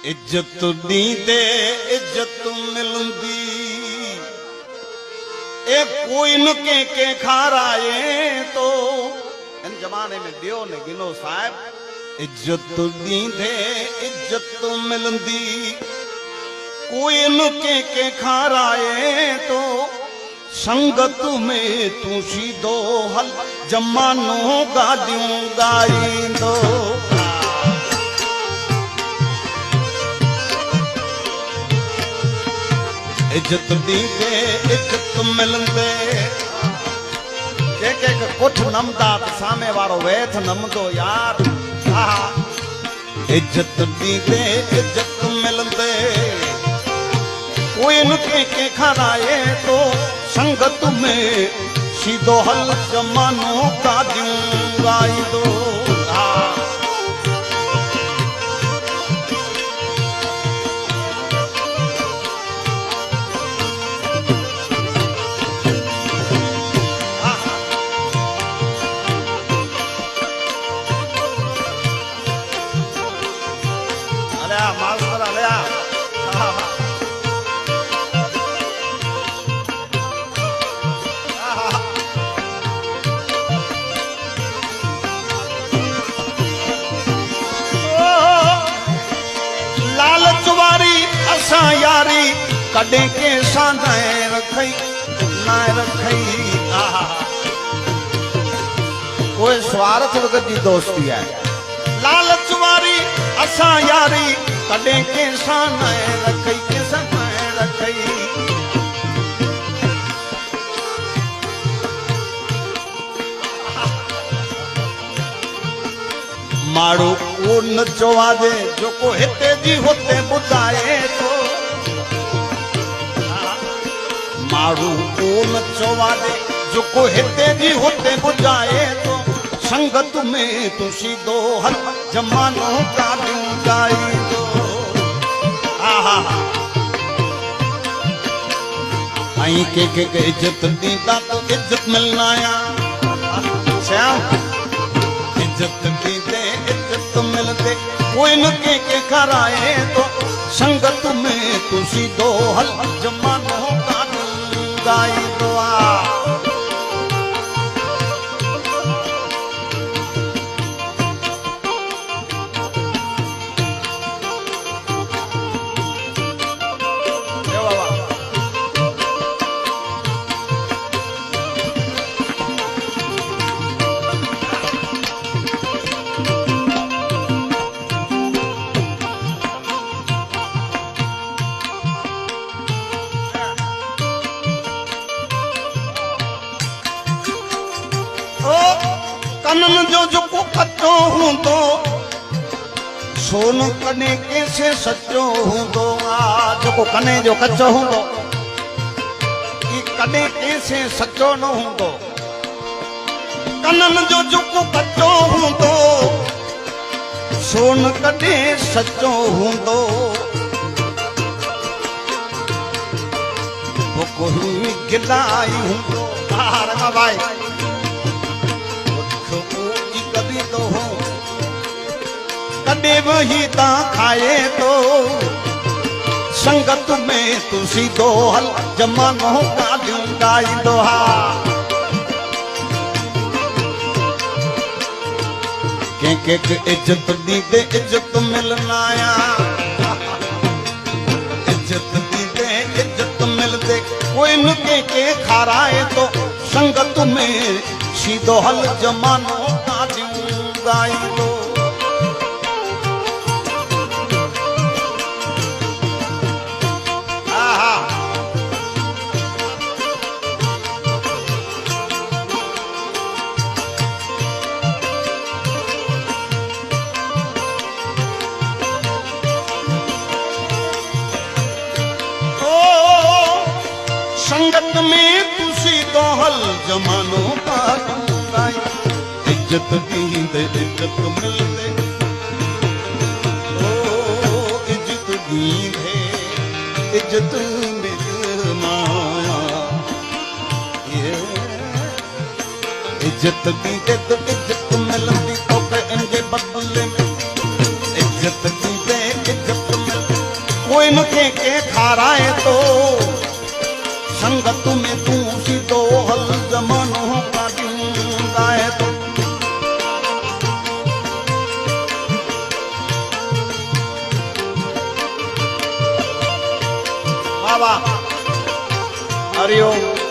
इज्जत दींदे इज्जत मिलंदी ए कोई न के खाराए तो इन जमाने में दियो ने गिनो साहब इज्जत दींदे इज्जत मिलंदी कोई न के खाराए तो संगत में तू सीधो हल जमानो गादियूं गाईंदो इज्जत दींदे इज्जत मिलंदे के कुछ नमदा सामे वारो वेथ नमदो यार इज्जत दींदे इज्जत मिलंदे कोई न के खाराए तो संगत में सीधो हल जमानो गादियूं गाईंदो यारी कॾे के सां रखई ना रखई कोई स्वार्थ वगत जी दोस्ती है लालच वारी असां यारी कॾे के सां रखई के सां रखई माड़ो वो न चवाजे जो को हिते जी होते बुधाए तो माड़ू को न चवाजे जो को हिते जी होते बुझाए तो संगत में तू सीधो हल जमानो गादियूं गाईंदो आई के इज्जत दींदा तो इज्जत मिलना श्याम इज्जत दींदे इज्जत मिलते कोई न के खाराए तो संगत में तू सीधो हल जमानो गादियूं गाईंदो कनन जो को कच्चो हूंदो सोन कने कैसे सच्चो हूंदो जो कने जो कच्चो हूंदो ई कने कैसे सच्चो न हूंदो कनन जो को कच्चो हूंदो सोन कने सच्चो हूंदो वो कोई गिलाई हूंदो हार मां भाई कॾे वही ता खाए तो संगत में तू सीधो हल जमानो गादियूं गाईंदो के इज्जत दींदे इज्जत मिलना इज्जत दींदे इज्जत मिलदे कोई न के खाराए तो संगत में सीधो हल जमानो गादियूं गाईंदो संगत में तू सीधो हल जमानो गादियूं गाईंदो इज्जत दींदे इज्जत मिलदे ओ इज्जत दींदे इज्जत मिलना इज्जत दींदे तो इज्जत मिलंदी तो इनके बदले में इज्जत दींदे इज्जत मिलंदी कोई नखे के खाराए तो संगत में तू सीधो हल जमानो का गाए तो बाबा हरिओम।